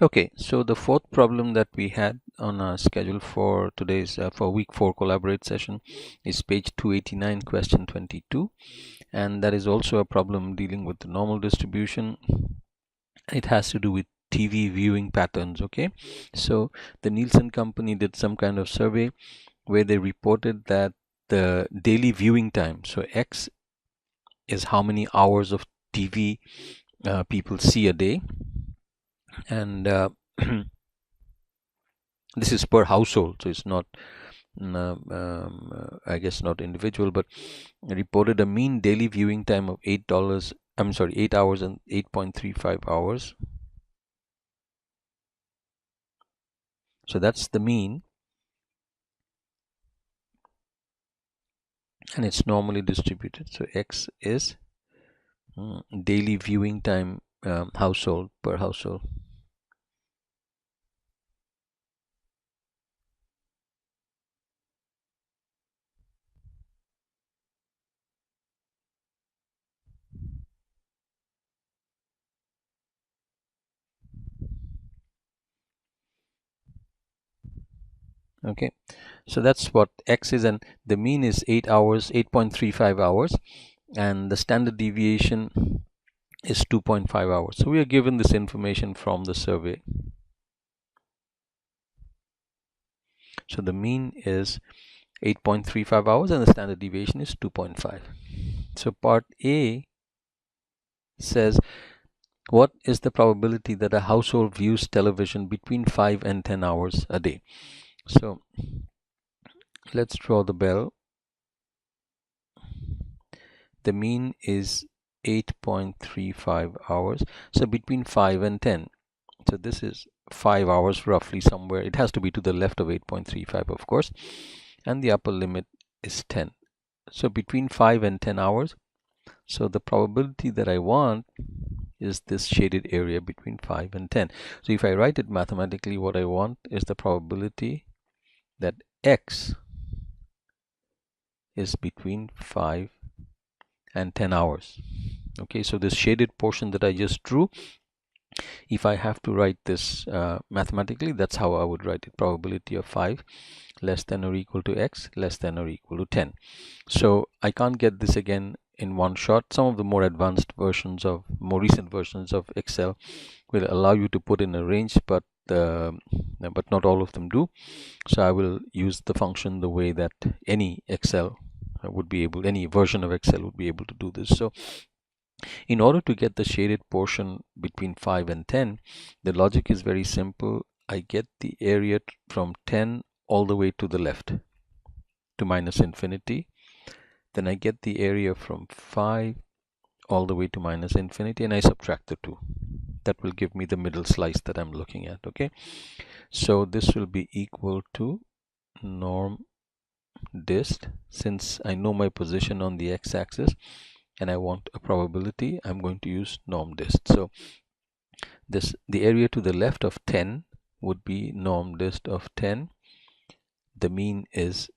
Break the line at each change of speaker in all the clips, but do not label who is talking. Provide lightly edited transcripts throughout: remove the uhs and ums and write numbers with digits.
Okay, so the fourth problem that we had on our schedule for today's for week 4 collaborate session is page 289, question 22, and that is also a problem dealing with the normal distribution. It has to do with TV viewing patterns. Okay, so the Nielsen company did some kind of survey where they reported that the daily viewing time, so X is how many hours of TV people see a day, and this is per household, so it's not I guess not individual, but reported a mean daily viewing time of $8. I'm sorry, 8 hours and 8.35 hours. So that's the mean, and it's normally distributed. So X is daily viewing time household per household. Okay, so that's what X is, and the mean is 8 hours, 8.35 hours, and the standard deviation is 2.5 hours. So we are given this information from the survey. So the mean is 8.35 hours and the standard deviation is 2.5. So part A says, what is the probability that a household views television between 5 and 10 hours a day? So let's draw the bell. The mean is 8.35 hours. So between 5 and 10. So this is 5 hours roughly somewhere. It has to be to the left of 8.35, of course. And the upper limit is 10. So between 5 and 10 hours. So the probability that I want is this shaded area between 5 and 10. So if I write it mathematically, what I want is the probability that X is between 5 and 10 hours. Okay, so this shaded portion that I just drew, if I have to write this mathematically, that's how I would write it. Probability of 5 less than or equal to X less than or equal to 10. So I can't get this again in one shot. Some of the more advanced versions of more recent versions of Excel will allow you to put in a range, but not all of them do. So I will use the function the way that any Excel would be able, any version of Excel would be able to do this. So in order to get the shaded portion between 5 and 10, the logic is very simple. I get the area from 10 all the way to the left to minus infinity. Then I get the area from 5 all the way to minus infinity, and I subtract the 2. That will give me the middle slice that I'm looking at. Okay, so this will be equal to norm dist. Since I know my position on the x-axis and I want a probability, I'm going to use norm dist. So the area to the left of 10 would be norm dist of 10. The mean is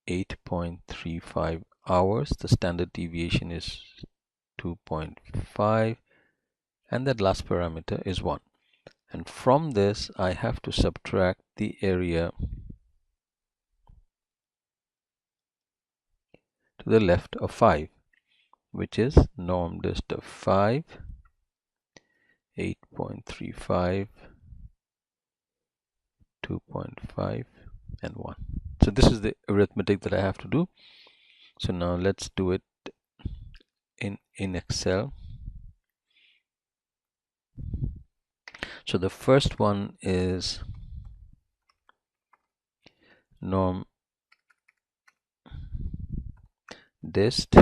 8.35 hours. The standard deviation is 2.5, and that last parameter is 1. And from this I have to subtract the area to the left of 5, which is norm dist of 5, 8.35, 2.5, and 1. So this is the arithmetic that I have to do. So now let's do it in Excel. So the first one is norm dist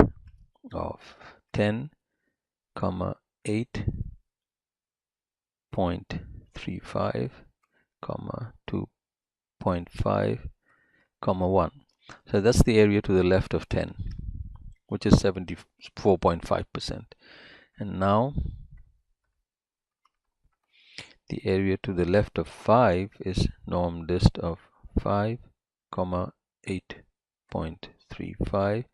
of 10 comma 8.35 comma 2.5 comma 1. So that's the area to the left of 10, which is 74.5%. And now the area to the left of 5 is norm dist of 5 comma 8.35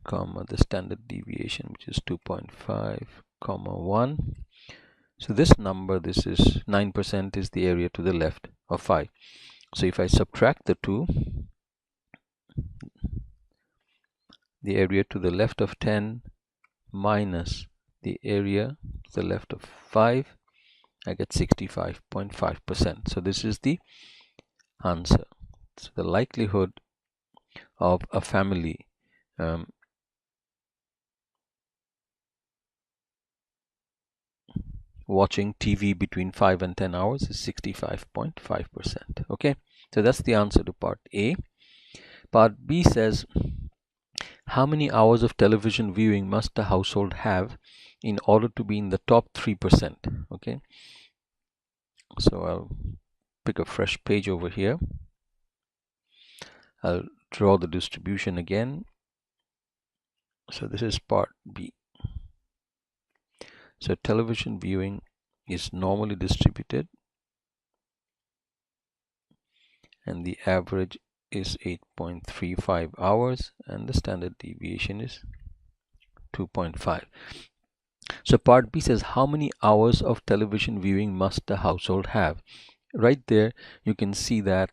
comma the standard deviation, which is 2.5 comma 1. So this number, this is 9%, is the area to the left of 5. So if I subtract the 2, the area to the left of 10 minus the area to the left of 5, I get 65.5%. So this is the answer. So the likelihood of a family watching TV between 5 and 10 hours is 65.5%. Okay, so that's the answer to part A. Part B says, how many hours of television viewing must a household have in order to be in the top 3%? Okay, so I'll pick a fresh page over here. I'll draw the distribution again. So this is part B. So television viewing is normally distributed, and the average is 8.35 hours, and the standard deviation is 2.5. So part B says, how many hours of television viewing must a household have? Right there you can see that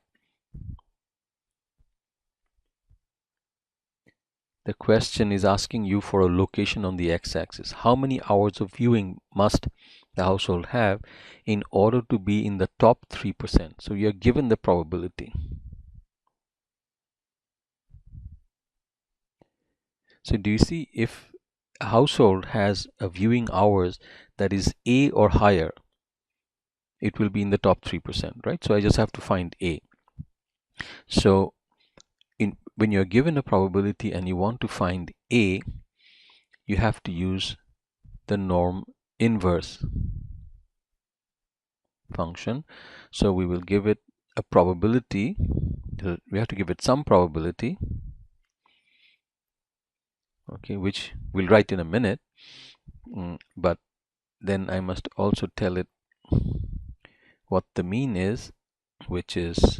the question is asking you for a location on the x-axis. How many hours of viewing must the household have in order to be in the top 3%? So you're given the probability. So do you see, if a household has a viewing hours that is A or higher, it will be in the top 3%, right? So I just have to find A. So when you're given a probability and you want to find A, you have to use the norm inverse function. So we will give it a probability. We have to give it some probability, okay, which we'll write in a minute. But then I must also tell it what the mean is, which is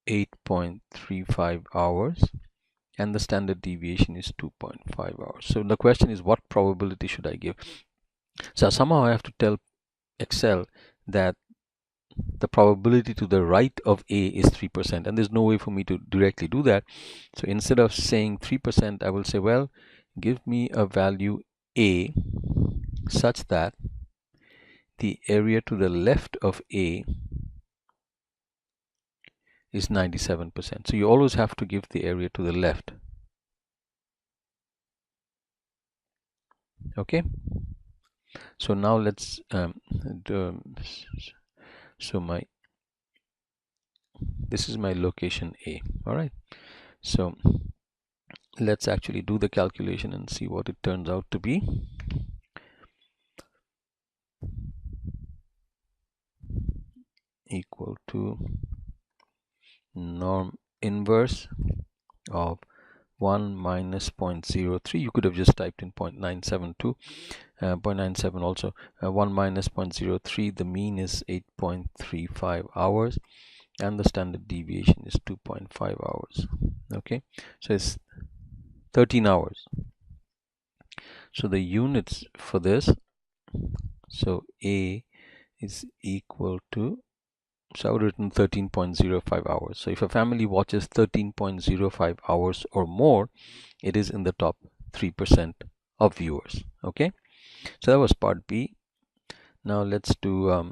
8.35 hours, and the standard deviation is 2.5 hours. So the question is, what probability should I give? So somehow I have to tell Excel that the probability to the right of A is 3%, and there's no way for me to directly do that. So instead of saying 3%, I will say, well, give me a value A such that the area to the left of A is 97%. So you always have to give the area to the left. Okay, so now let's this is my location A. All right, so let's actually do the calculation and see what it turns out to be. Equal to norm inverse of 1 minus 0.03. You could have just typed in 0.972, 0.97 also. 1 minus 0.03, the mean is 8.35 hours, and the standard deviation is 2.5 hours. Okay, so it's 13 hours. So the units for this, so A is equal to, so I would have written 13.05 hours. So if a family watches 13.05 hours or more, it is in the top 3% of viewers. Okay, so that was part B. Now let's do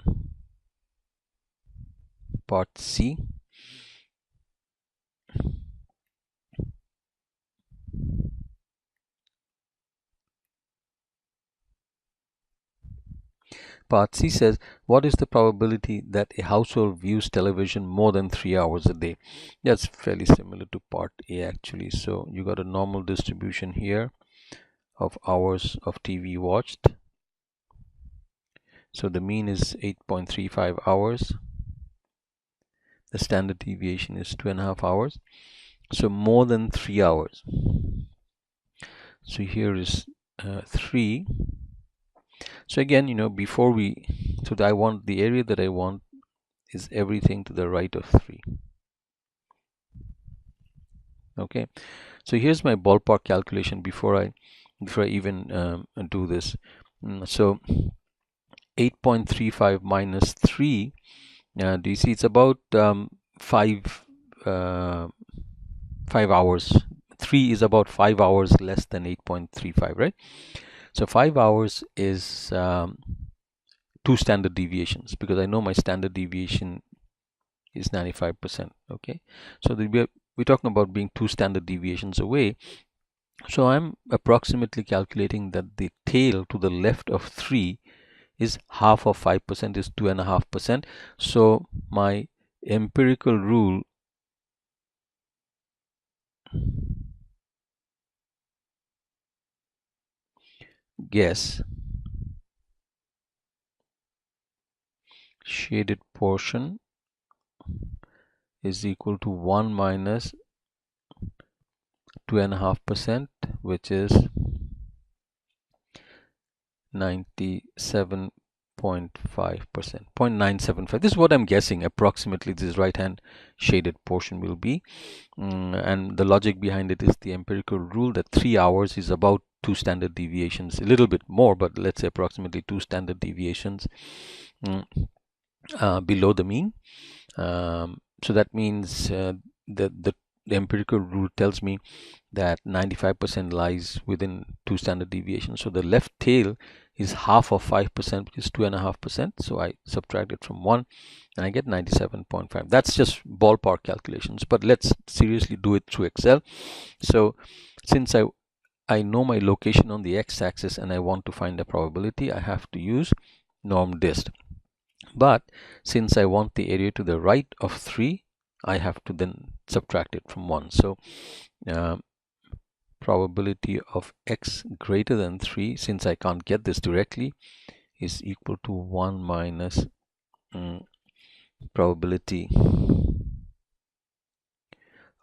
part C. Part C says, what is the probability that a household views television more than 3 hours a day? That's fairly similar to part A actually. So you got a normal distribution here of hours of TV watched. So the mean is 8.35 hours. The standard deviation is 2.5 hours. So more than 3 hours. So here is 3. So again, you know, before we, so I want the area that I want is everything to the right of 3. Okay, so here's my ballpark calculation before I even do this. So 8.35 minus 3, do you see it's about 5 hours. 3 is about 5 hours less than 8.35, right? So 5 hours is 2 standard deviations, because I know my standard deviation is 95%. Okay, so we're talking about being 2 standard deviations away. So I'm approximately calculating that the tail to the left of 3 is half of 5%, is 2.5%. So my empirical rule guess shaded portion is equal to 1 minus 2.5%, which is 97.5%, 0.975. This is what I'm guessing approximately this right hand shaded portion will be. And the logic behind it is the empirical rule that 3 hours is about 2 standard deviations, a little bit more, but let's say approximately 2 standard deviations below the mean. So that means the empirical rule tells me that 95% lies within 2 standard deviations. So the left tail is half of 5%, which is 2.5%. So I subtract it from 1 and I get 97.5. That's just ballpark calculations, but let's seriously do it through Excel. So since I know my location on the x-axis and I want to find a probability, I have to use norm dist. But since I want the area to the right of 3, I have to then subtract it from 1. So probability of x greater than 3, since I can't get this directly, is equal to 1 minus probability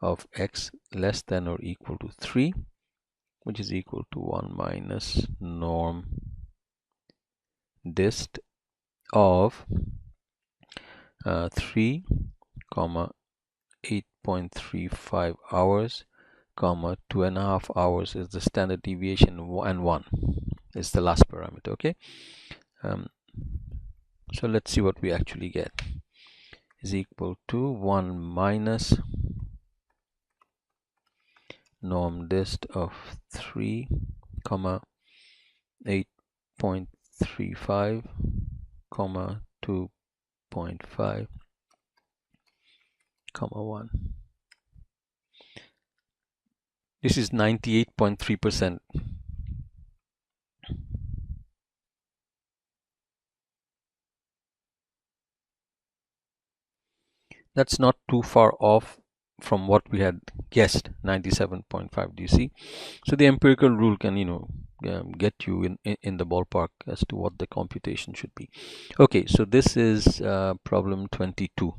of x less than or equal to 3, which is equal to 1 minus norm dist of 3 comma 8.35 hours comma 2.5 hours is the standard deviation, and 1 is the last parameter. Okay, so let's see what we actually get. Is equal to 1 minus norm dist of 3 comma 8.35 comma 2.5 comma 1. This is 98.3%. That's not too far off from what we had guessed, 97.5. Do you see? So the empirical rule can, get you in the ballpark as to what the computation should be. Okay, so this is problem 22.